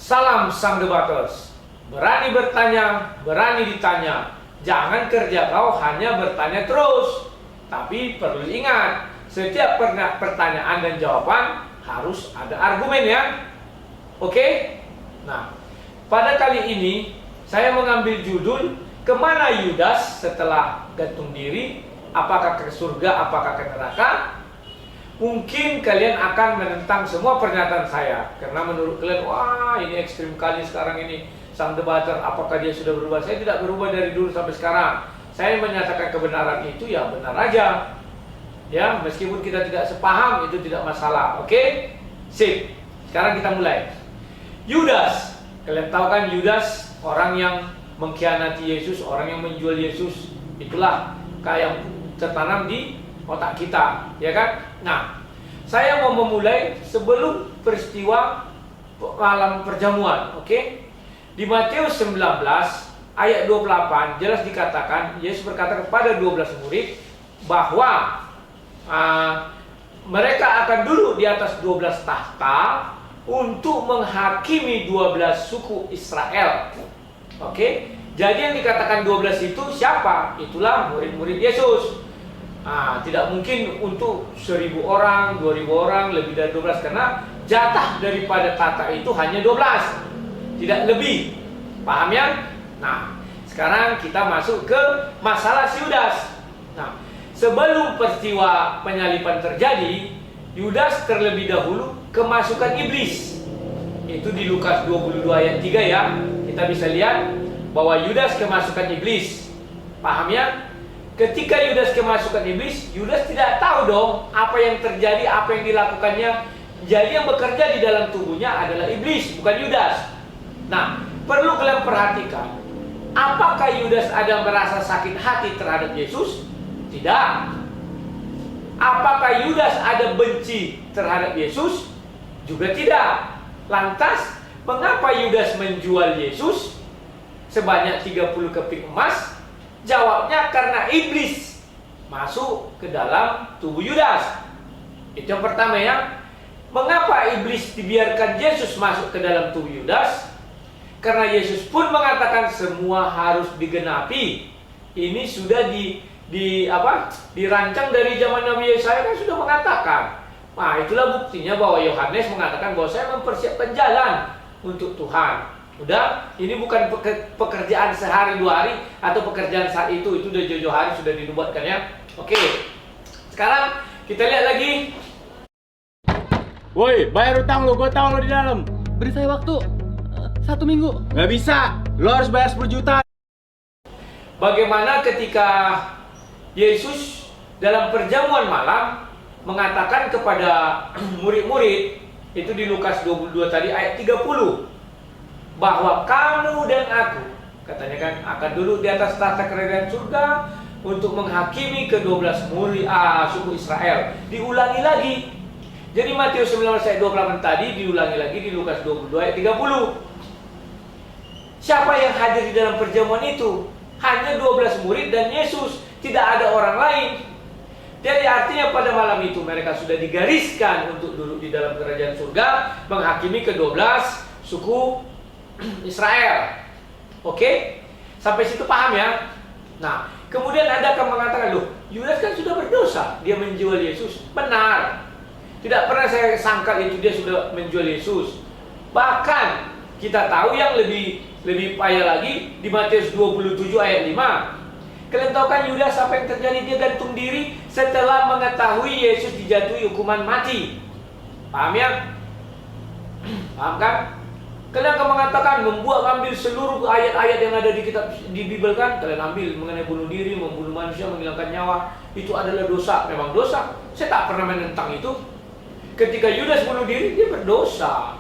Salam sang debaters. Berani bertanya, berani ditanya. Jangan kerja kau hanya bertanya terus. Tapi perlu ingat, setiap pertanyaan dan jawaban harus ada argumen ya. Oke? Nah, pada kali ini saya mengambil judul Kemana Yudas setelah gantung diri? Apakah ke surga, apakah ke neraka? Mungkin kalian akan menentang semua pernyataan saya, karena menurut kalian, wah ini ekstrim kali sekarang ini sang debater, apakah dia sudah berubah? Saya tidak berubah dari dulu sampai sekarang. Saya menyatakan kebenaran itu ya benar aja. Ya, meskipun kita tidak sepaham itu tidak masalah. Oke? Sip. Sekarang kita mulai. Yudas. Kalian tahu kan Yudas, orang yang mengkhianati Yesus, orang yang menjual Yesus. Itulah kayak yang tertanam di otak kita, ya kan? Nah, saya mau memulai sebelum peristiwa malam perjamuan, oke? Di Matius 19 ayat 28 jelas dikatakan, Yesus berkata kepada 12 murid bahwa mereka akan duduk di atas 12 tahta untuk menghakimi 12 suku Israel. Oke? Jadi yang dikatakan 12 itu siapa? Itulah murid-murid Yesus. Tidak mungkin untuk 1000 orang, 2000 orang, lebih dari 12, karena jatah daripada tahta itu hanya 12, tidak lebih. Paham ya? Nah, sekarang kita masuk ke masalah si Yudas. Nah, sebelum peristiwa penyaliban terjadi, Yudas terlebih dahulu kemasukan iblis. Itu di Lukas 22 ayat 3 ya. Kita bisa lihat bahwa Yudas kemasukan iblis. Paham ya? Ketika Yudas kemasukan iblis, Yudas tidak tahu dong apa yang terjadi, apa yang dilakukannya. Jadi yang bekerja di dalam tubuhnya adalah iblis, bukan Yudas. Nah, perlu kalian perhatikan, apakah Yudas ada merasa sakit hati terhadap Yesus? Tidak. Apakah Yudas ada benci terhadap Yesus? Juga tidak. Lantas, mengapa Yudas menjual Yesus sebanyak 30 keping emas? Jawabnya karena iblis masuk ke dalam tubuh Yudas. Itu yang pertama ya. Mengapa iblis dibiarkan Yesus masuk ke dalam tubuh Yudas? Karena Yesus pun mengatakan semua harus digenapi. Ini sudah dirancang dari zaman Nabi Yesaya, kan sudah mengatakan. Nah, itulah buktinya bahwa Yohanes mengatakan bahwa saya mempersiapkan jalan untuk Tuhan. Udah, ini bukan pekerjaan sehari 2 hari atau pekerjaan saat itu udah jauh-jauh hari sudah dinubuatkan ya. Oke. Sekarang kita lihat lagi. Woi, bayar utang lo, gue tahu lo di dalam. Beri saya waktu 1 minggu. Gak bisa, lo harus bayar 10 juta. Bagaimana ketika Yesus dalam perjamuan malam mengatakan kepada murid-murid, itu di Lukas 22 tadi ayat 30, bahwa kamu dan aku, katanya kan, akan duduk di atas tahta kerajaan surga untuk menghakimi ke-12 murid suku Israel. Diulangi lagi. Jadi Matius 19 ayat 28 tadi diulangi lagi di Lukas 22 ayat 30. Siapa yang hadir di dalam perjamuan itu? Hanya 12 murid dan Yesus, tidak ada orang lain. Jadi artinya pada malam itu mereka sudah digariskan untuk duduk di dalam kerajaan surga menghakimi ke-12 suku Israel. Oke? Sampai situ paham ya? Nah, kemudian Anda akan mengatakan, loh, Yudas kan sudah berdosa, dia menjual Yesus. Benar. Tidak pernah saya sangkal itu dia sudah menjual Yesus. Bahkan kita tahu yang lebih payah lagi di Matius 27 ayat 5. Kalian tahu kan Yudas apa yang terjadi? Dia gantung diri setelah mengetahui Yesus dijatuhi hukuman mati. Paham ya? Paham kan? Kalian akan mengatakan ambil seluruh ayat-ayat yang ada di kitab di Bible kan, kalian ambil mengenai bunuh diri, membunuh manusia, menghilangkan nyawa, itu adalah dosa. Memang dosa. Saya tak pernah menentang itu. Ketika Yudas bunuh diri, dia berdosa.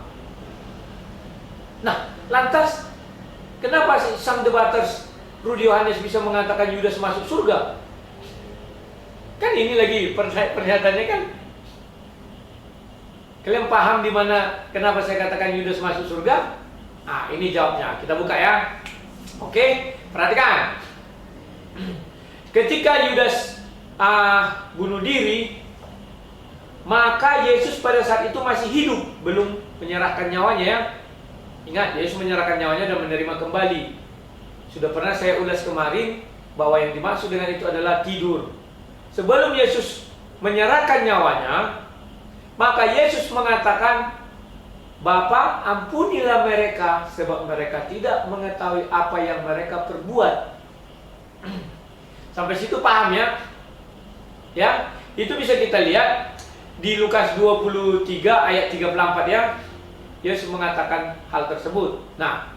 Nah, lantas kenapa sang debaters Rudi Yohanes bisa mengatakan Yudas masuk surga? Kan ini lagi pernyataannya kan. Kalian paham di mana kenapa saya katakan Yudas masuk surga? Nah, ini jawabnya. Kita buka ya. Oke, perhatikan. Ketika Yudas bunuh diri, maka Yesus pada saat itu masih hidup, belum menyerahkan nyawanya ya. Ingat, Yesus menyerahkan nyawanya dan menerima kembali. Sudah pernah saya ulas kemarin bahwa yang dimaksud dengan itu adalah tidur. Sebelum Yesus menyerahkan nyawanya, maka Yesus mengatakan, Bapa, ampunilah mereka sebab mereka tidak mengetahui apa yang mereka perbuat. Sampai situ paham ya? Ya, itu bisa kita lihat di Lukas 23 ayat 34 ya. Yesus mengatakan hal tersebut. Nah,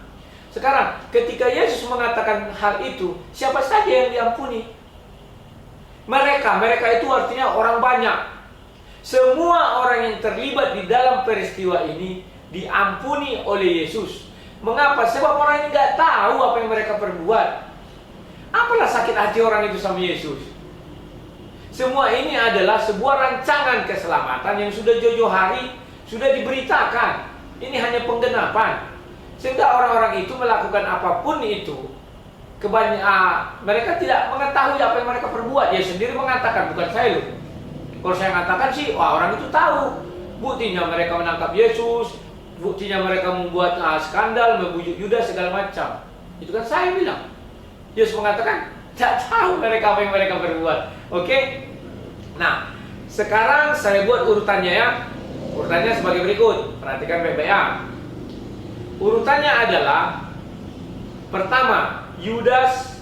sekarang ketika Yesus mengatakan hal itu, siapa saja yang diampuni? Mereka itu artinya orang banyak. Semua orang yang terlibat di dalam peristiwa ini diampuni oleh Yesus. Mengapa? Sebab orang ini nggak tahu apa yang mereka perbuat. Apalah sakit hati orang itu sama Yesus? Semua ini adalah sebuah rancangan keselamatan yang sudah jauh-jauh hari sudah diberitakan. Ini hanya penggenapan. Sehingga orang-orang itu melakukan apapun itu, mereka tidak mengetahui apa yang mereka perbuat. Dia sendiri mengatakan, bukan saya loh. Kalau saya katakan sih, wah orang itu tahu. Buktinya mereka menangkap Yesus, buktinya mereka membuat skandal, membujuk Yudas segala macam. Itu kan saya bilang. Yesus mengatakan, tidak tahu mereka apa yang mereka perbuat. Oke? Nah, sekarang saya buat urutannya ya. Urutannya sebagai berikut. Perhatikan baik-baik ya. Urutannya adalah, pertama, Yudas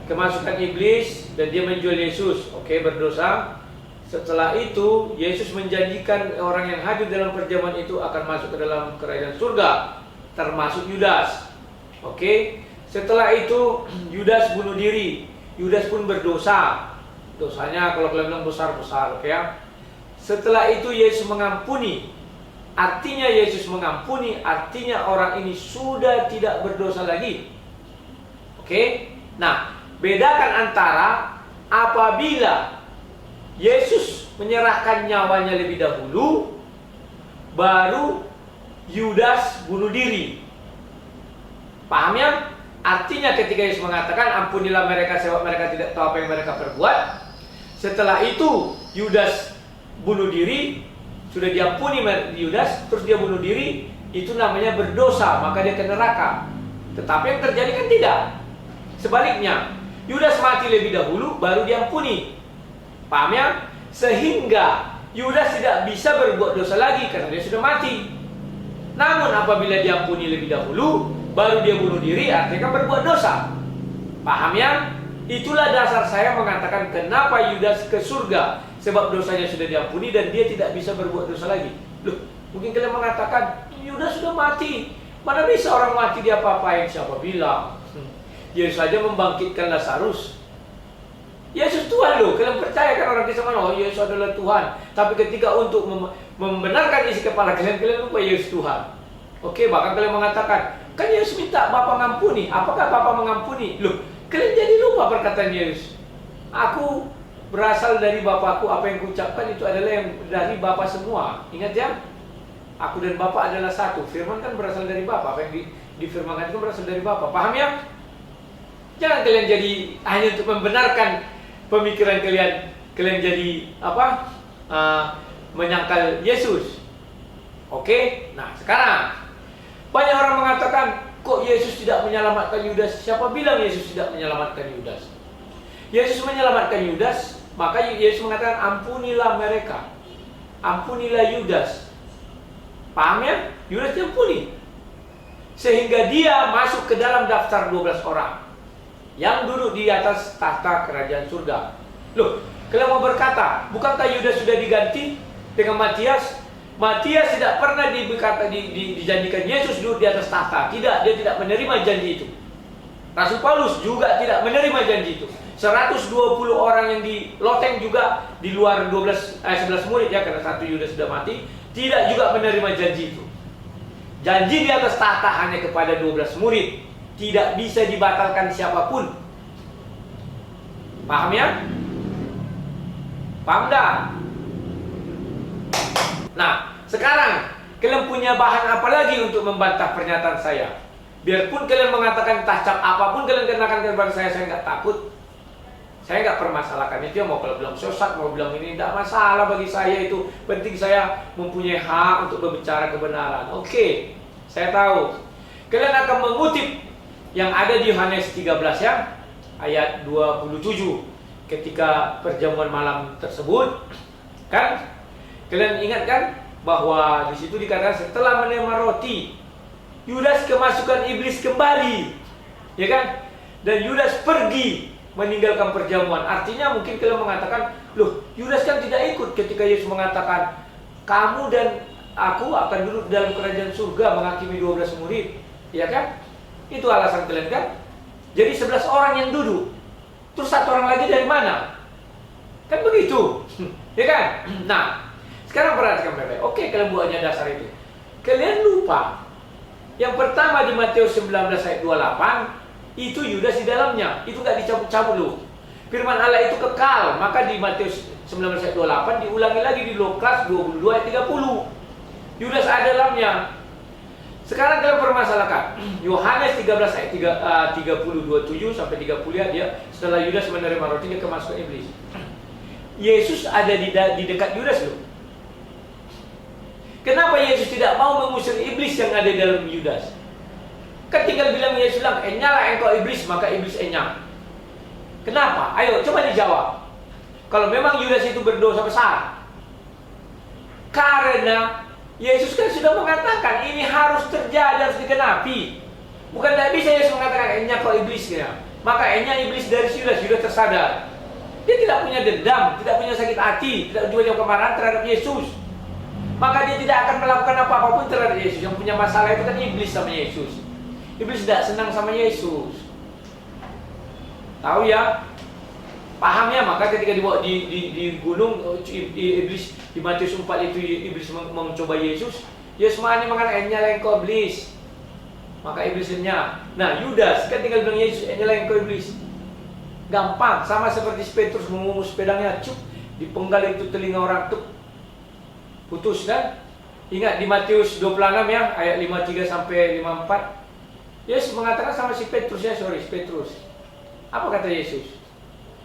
kemasukan iblis dan dia menjual Yesus. Oke, berdosa. Setelah itu, Yesus menjanjikan orang yang hadir dalam perjamuan itu akan masuk ke dalam kerajaan surga, termasuk Yudas. Oke. Setelah itu, Yudas bunuh diri. Yudas pun berdosa. Dosanya kalau kalian bilang besar-besar, oke ya. Setelah itu Yesus mengampuni. Artinya Yesus mengampuni, artinya orang ini sudah tidak berdosa lagi. Oke? Nah, bedakan antara apabila Yesus menyerahkan nyawanya lebih dahulu, baru Yudas bunuh diri. Paham ya? Artinya ketika Yesus mengatakan ampunilah mereka sebab mereka tidak tahu apa yang mereka perbuat. Setelah itu Yudas bunuh diri, sudah diampuni Yudas, terus dia bunuh diri, itu namanya berdosa, maka dia ke neraka. Tetapi yang terjadi kan tidak. Sebaliknya, Yudas mati lebih dahulu, baru diampuni. Paham ya? Sehingga Yudas tidak bisa berbuat dosa lagi karena dia sudah mati. Namun apabila diampuni lebih dahulu, baru dia bunuh diri, artinya berbuat dosa. Paham ya? Itulah dasar saya mengatakan kenapa Yudas ke surga. Sebab dosanya sudah diampuni dan dia tidak bisa berbuat dosa lagi. Loh, mungkin kalian mengatakan Yudas sudah mati. Mana bisa orang mati dia apa-apain? Siapa bilang? Yesus saja membangkitkan Lazarus. Yesus Tuhan loh. Kalian percaya kan orang Kristen mana? Oh, Yesus adalah Tuhan. Tapi ketika untuk membenarkan isi kepala kalian lupa Yesus Tuhan. Oke, bahkan kalian mengatakan, kan Yesus minta Bapa mengampuni. Apakah Bapa mengampuni? Loh, kalian jadi lupa perkataan Yesus. Aku berasal dari Bapakku, apa yang kuucapkan itu adalah yang dari Bapa semua. Ingat ya, aku dan Bapa adalah satu. Firman kan berasal dari Bapa. Apa yang difirmankan itu berasal dari Bapa. Paham ya? Jangan kalian jadi hanya untuk membenarkan pemikiran kalian. Kalian jadi apa? Menyangkal Yesus. Oke? Nah, sekarang banyak orang mengatakan, kok Yesus tidak menyelamatkan Yudas? Siapa bilang Yesus tidak menyelamatkan Yudas? Yesus menyelamatkan Yudas, maka Yesus mengatakan ampunilah mereka. Ampunilah Yudas. Paham ya? Yudas diampuni. Sehingga dia masuk ke dalam daftar 12 orang yang duduk di atas tahta kerajaan surga. Loh, kalian mau berkata, bukankah Yudas sudah diganti dengan Matias? Matias tidak pernah dijanjikan Yesus duduk di atas tahta. Tidak, dia tidak menerima janji itu. Rasul Paulus juga tidak menerima janji itu. 120 orang yang di loteng juga di luar 11 murid ya, karena satu Yudas sudah mati, tidak juga menerima janji itu. Janji di atas tahta hanya kepada 12 murid, tidak bisa dibatalkan siapapun. Paham ya? Paham dah? Nah, sekarang kalian punya bahan apa lagi untuk membantah pernyataan saya? Biarpun kalian mengatakan tacap apapun kalian kenakan kepada saya nggak takut. Saya nggak permasalahkan itu. Mau kalau bilang sesat, mau bilang ini, tidak masalah bagi saya itu. Penting saya mempunyai hak untuk berbicara kebenaran. Oke, saya tahu. kalian akan mengutip yang ada di Yohanes 13 ya, ayat 27. Ketika perjamuan malam tersebut, kan kalian ingat kan bahwa di situ dikatakan setelah menerima roti, Yudas kemasukan iblis kembali, ya kan? Dan Yudas pergi meninggalkan perjamuan. Artinya mungkin kalian mengatakan, loh, Yudas kan tidak ikut ketika Yesus mengatakan, kamu dan aku akan duduk dalam kerajaan surga menghakimi 12 murid, ya kan? Itu alasan kalian kan? Jadi 11 orang yang duduk, terus satu orang lagi dari mana? Kan begitu, ya kan? Nah, sekarang perhatikan baik-baik. Oke, kalian buatnya dasar itu. Kalian lupa. Yang pertama di Matius 19 ayat 28, itu Yudas di dalamnya. Itu gak dicabut-cabut loh. Firman Allah itu kekal. Maka di Matius 19 ayat 28 diulangi lagi di Lukas 22 ayat 30. Yudas ada dalamnya. Sekarang kalian permasalahkan Yohanes 13 ayat 30, 27 sampai 30 dia setelah Yudas menerima roti dia kemasukan iblis. Yesus ada di dekat Yudas loh. Kenapa Yesus tidak mau mengusir iblis yang ada dalam Yudas? Kan tinggal bilang Yesus bilang, "Enyalah engkau iblis," maka iblis enyah. Kenapa? Ayo coba dijawab. Kalau memang Yudas itu berdosa besar. Karena Yesus kan sudah mengatakan ini harus terjadi, harus digenapi. Bukan tidak bisa Yesus mengatakan enyah kau iblis ya. Maka enyah iblis dari Yudas tersadar. Dia tidak punya dendam, tidak punya sakit hati, tidak punya kemarahan terhadap Yesus. Maka dia tidak akan melakukan apa-apapun terhadap Yesus. Yang punya masalah itu kan iblis sama Yesus. Iblis tidak senang sama Yesus. Tahu ya? Paham ya? Maka ketika dibawa di gunung, iblis di Matius 4 itu iblis mencoba Yesus. Yesus mengatakan enyalah engkau iblis. Maka iblisnya. Nah, Yudas kan tinggal bilang Yesus enyalah engkau iblis. Gampang, sama seperti Petrus mengumus pedangnya, cuk, dipenggal itu telinga orang tuh. Putus kan? Ingat di Matius 26 ya, ayat 53 sampai 54. Yesus mengatakan sama si Petrus ya, Petrus. Apa kata Yesus?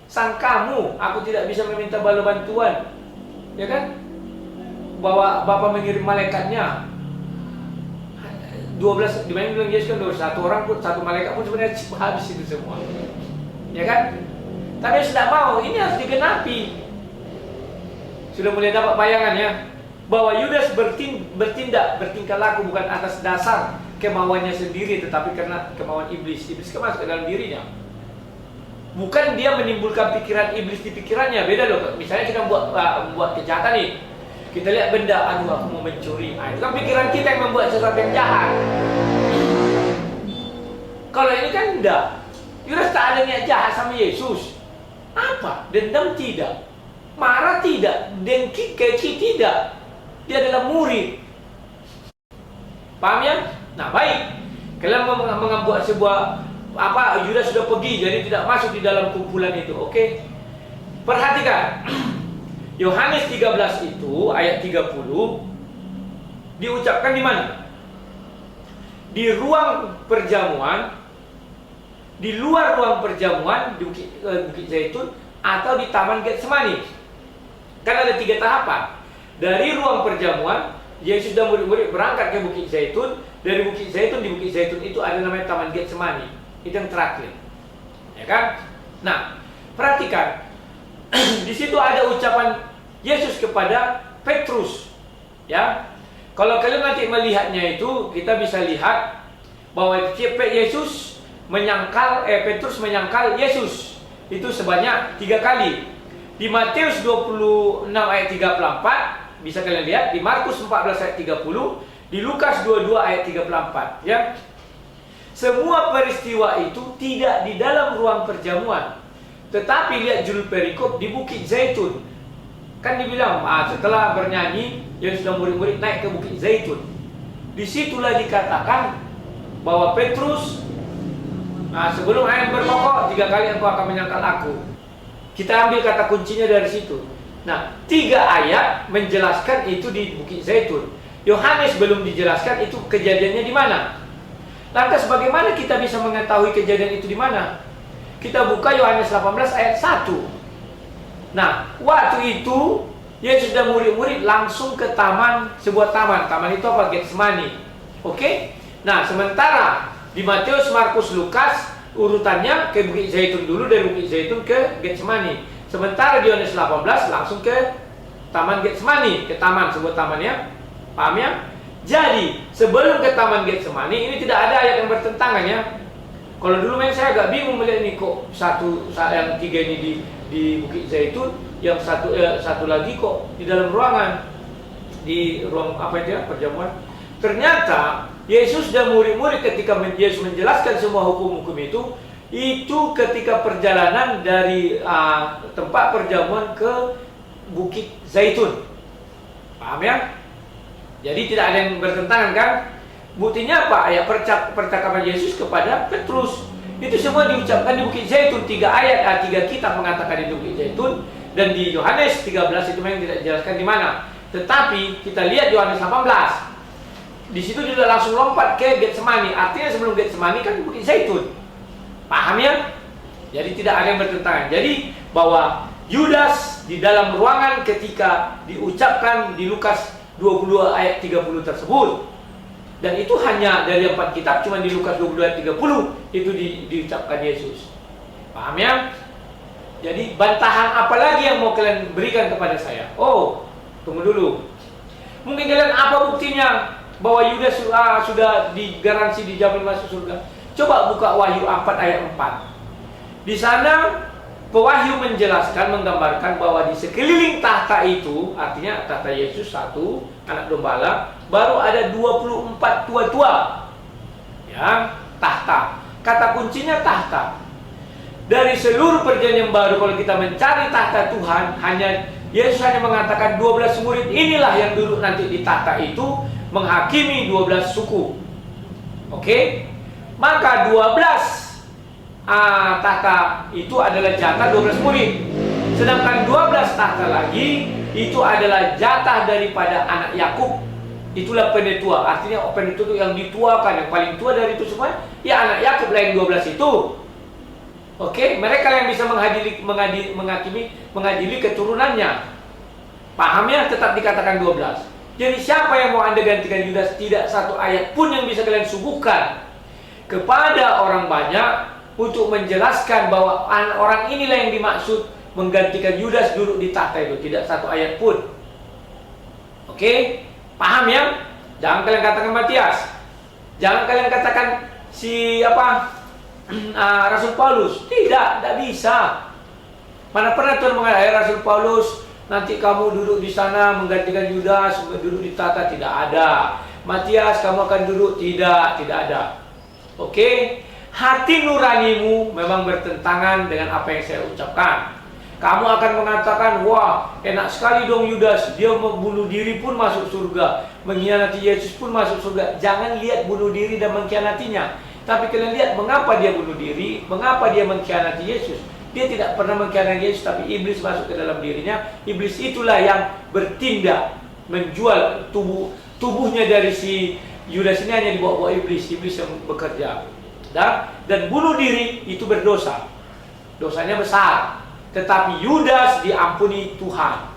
Sangkamu aku tidak bisa meminta bala bantuan, ya kan? Bahwa Bapa mengirim malaikatnya. 12 dibanding bilang Yesus kan 21 orang pun, satu malaikat pun sebenarnya habis itu semua, ya kan? Tapi sudah mau, ini harus digenapi. Sudah mulai dapat bayangan ya, bahwa Yudas bertingkah laku bukan atas dasar kemauannya sendiri, tetapi karena kemauan iblis. Iblis masuk ke dalam dirinya. Bukan dia menimbulkan pikiran iblis di pikirannya. Beda loh. Misalnya kita buat kejahatan nih. Kita lihat benda, aduh aku mau mencuri. Nah, itu kan pikiran kita yang membuat sesuatu yang jahat. Kalau ini kan enggak. Yudas tak ada niat jahat sama Yesus. Apa? Dendam tidak. Marah tidak. Dengki, keci tidak. Dia adalah murid. Paham ya? Nah baik. Kalian membuat sebuah Yudas sudah pergi, jadi tidak masuk di dalam kumpulan itu. Oke? Perhatikan. Yohanes 13 itu ayat 30 diucapkan di mana? Di ruang perjamuan, di luar ruang perjamuan di Bukit Zaitun, atau di Taman Getsemani. Kan ada 3 tahapan. Dari ruang perjamuan, Yesus dan murid-murid berangkat ke Bukit Zaitun. Dari Bukit Zaitun, di Bukit Zaitun itu ada namanya Taman Getsemani. Itu yang terakhir, ya kan? Nah, perhatikan. Di situ ada ucapan Yesus kepada Petrus, ya. Kalau kalian nanti melihatnya itu, kita bisa lihat bahwa Petrus menyangkal Yesus itu sebanyak 3 kali. Di Matius 26 ayat 34 bisa kalian lihat, di Markus 14 ayat 30, di Lukas 22 ayat 34, ya. Semua peristiwa itu tidak di dalam ruang perjamuan, tetapi lihat judul perikop di Bukit Zaitun. Kan dibilang, setelah bernyanyi, Yesus dan murid-murid naik ke Bukit Zaitun. Disitulah dikatakan bahwa Petrus, sebelum ayam berkokok, 3 kali engkau akan menyangkal aku. Kita ambil kata kuncinya dari situ. Nah, 3 ayat menjelaskan itu di Bukit Zaitun. Yohanes belum dijelaskan itu kejadiannya di mana. Lantas bagaimana kita bisa mengetahui kejadian itu di mana? Kita buka Yohanes 18 ayat 1. Nah, waktu itu Yesus dan murid-murid langsung ke sebuah taman. Taman itu apa? Getsemani. Oke? Nah, sementara di Matius, Markus, Lukas urutannya ke Bukit Zaitun dulu, dari Bukit Zaitun ke Getsemani. Sementara di Yohanes 18 langsung ke Taman Getsemani, ke taman, sebuah taman ya. Paham ya? Jadi, sebelum ke Taman Getsemani ini tidak ada ayat yang bertentangan ya. Kalau dulu memang saya agak bingung melihat ini kok yang tiga ini di Bukit Zaitun, yang satu lagi kok di dalam ruangan, di ruang apa itu ya, perjamuan. Ternyata Yesus dan murid-murid ketika Yesus menjelaskan semua hukum-hukum itu ketika perjalanan dari tempat perjamuan ke Bukit Zaitun. Paham ya? Jadi tidak ada yang bertentangan kan? Buktinya apa? Ayat percakapan Yesus kepada Petrus. Itu semua diucapkan di Bukit Zaitun. 3 ayat, 3 kitab mengatakan di Bukit Zaitun. Dan di Yohanes 13 itu memang tidak dijelaskan di mana. Tetapi kita lihat Yohanes 18. Di situ dia langsung lompat ke Getsemani. Artinya sebelum Getsemani kan Bukit Zaitun. Paham ya? Jadi tidak ada yang bertentangan. Jadi bahwa Yudas di dalam ruangan ketika diucapkan di Lukas 22 ayat 30 tersebut. Dan itu hanya dari 4 kitab, cuma di Lukas 22 ayat 30 itu diucapkan Yesus. Paham ya? Jadi bantahan apa lagi yang mau kalian berikan kepada saya? Oh, tunggu dulu. Mungkin kalian apa buktinya bahwa Yudas sudah digaransi dijamin masuk surga? Coba buka Wahyu 4 ayat 4. Di sana Pewahyu menjelaskan, menggambarkan bahwa di sekeliling tahta itu, artinya tahta Yesus satu, anak dombala, baru ada 24 tua-tua. Ya, tahta. Kata kuncinya tahta. Dari seluruh perjanjian baru kalau kita mencari tahta Tuhan, Yesus hanya mengatakan 12 murid inilah yang duduk nanti di tahta itu menghakimi 12 suku. Oke? Maka 12 tahta itu adalah jatah 12 murid. Sedangkan 12 tahta lagi itu adalah jatah daripada anak Yakub. Itulah penetua. Artinya penetua itu yang dituakan, yang paling tua dari itu semua, ya anak Yakub lah yang 12 itu. Oke, mereka yang bisa mengadili keturunannya. Paham ya? Tetap dikatakan 12. Jadi siapa yang mau Anda gantikan Yudas? Tidak satu ayat pun yang bisa kalian suguhkan kepada orang banyak untuk menjelaskan bahwa orang inilah yang dimaksud menggantikan Yudas duduk di tahta itu. Tidak satu ayat pun. Oke? Paham ya? Jangan kalian katakan Matias. Jangan kalian katakan Rasul Paulus. Tidak bisa. Mana pernah Tuhan mengatakan Rasul Paulus, nanti kamu duduk di sana menggantikan Yudas, duduk di tahta. Tidak ada. Matias, kamu akan duduk. Tidak ada. Oke? Hati nuranimu memang bertentangan dengan apa yang saya ucapkan. Kamu akan mengatakan, wah enak sekali dong Yudas, dia membunuh diri pun masuk surga, mengkhianati Yesus pun masuk surga. Jangan lihat bunuh diri dan mengkhianatinya, tapi kalian lihat mengapa dia bunuh diri, mengapa dia mengkhianati Yesus. Dia tidak pernah mengkhianati Yesus, tapi iblis masuk ke dalam dirinya. Iblis itulah yang bertindak, menjual tubuhnya dari si Yudas ini hanya dibawa-bawa iblis yang bekerja. Dan bunuh diri itu berdosa. Dosanya besar. Tetapi Yudas diampuni Tuhan.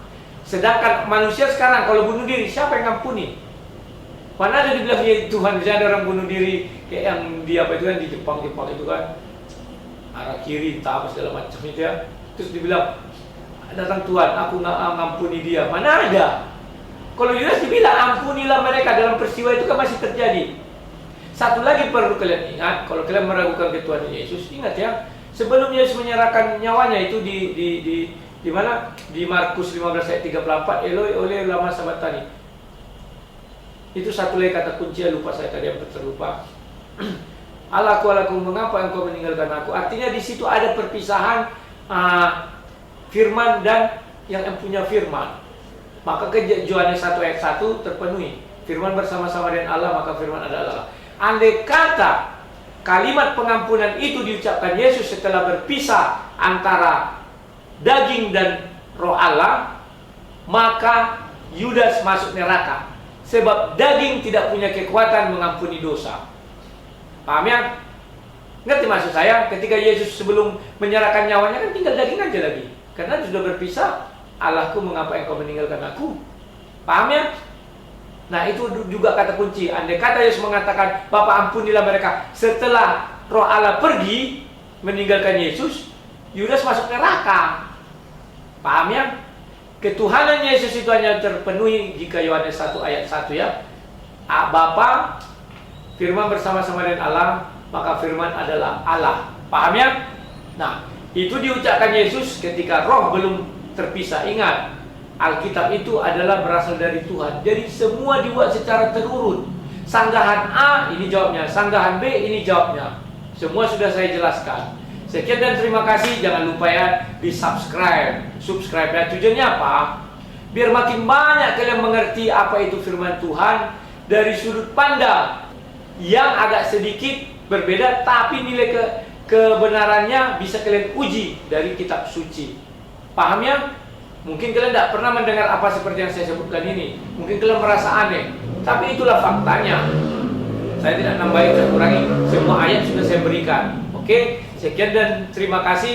Sedangkan manusia sekarang kalau bunuh diri, siapa yang ngampuni? Mana ada dibilang Tuhan, misalnya ada orang bunuh diri kayak yang di di Jepang itu kan, arah kiri, apa segala macam itu ya. Terus dibilang, datang Tuhan, aku ngampuni dia. Mana ada? Kalau Yudas dibilang, ampunilah mereka, dalam peristiwa itu kan masih terjadi. Satu lagi perlu kalian ingat, kalau kalian meragukan ketuhanan Yesus, ingat ya, sebelum Yesus menyerahkan nyawanya itu di mana? Di Markus 15 ayat 34, Eloi lama sabachthani. Itu satu lagi kata kunci, lupa saya tadi yang terlupa. Allahku, mengapa engkau meninggalkan aku? Artinya di situ ada perpisahan firman dan yang punya firman. Maka ke Yohanes 1 ayat 1 terpenuhi. Firman bersama-sama dengan Allah, maka firman adalah Allah. Andai kata kalimat pengampunan itu diucapkan Yesus setelah berpisah antara daging dan roh Allah, maka Yudas masuk neraka. Sebab daging tidak punya kekuatan mengampuni dosa. Paham ya? Ngerti maksud saya? Ketika Yesus sebelum menyerahkan nyawanya kan tinggal daging aja lagi. Karena sudah berpisah. Allahku, mengapa engkau meninggalkan aku? Paham ya? Nah, itu juga kata kunci. Andai kata Yesus mengatakan, Bapa ampunilah mereka, setelah Roh Allah pergi meninggalkan Yesus, Yudas masuk neraka. Paham ya? Ketuhanan Yesus itu hanya terpenuhi jika Yohanes 1 ayat 1 ya. Bapa firman bersama-sama dengan Allah, maka firman adalah Allah. Paham ya? Nah, itu diucapkan Yesus ketika roh belum terpisah. Ingat, Alkitab itu adalah berasal dari Tuhan. Jadi semua dibuat secara terurut. Sanggahan A, ini jawabnya. Sanggahan B, ini jawabnya. Semua sudah saya jelaskan. Sekian dan terima kasih. Jangan lupa ya di subscribe. Subscribe ya. Tujuannya apa? Biar makin banyak kalian mengerti apa itu firman Tuhan dari sudut pandang yang agak sedikit berbeda, tapi nilai kebenarannya bisa kalian uji dari kitab suci. Paham ya? Mungkin kalian tidak pernah mendengar apa seperti yang saya sebutkan ini. Mungkin kalian merasa aneh, tapi itulah faktanya. Saya tidak nambahin, saya kurangi. Semua ayat sudah saya berikan. Oke, sekian dan terima kasih.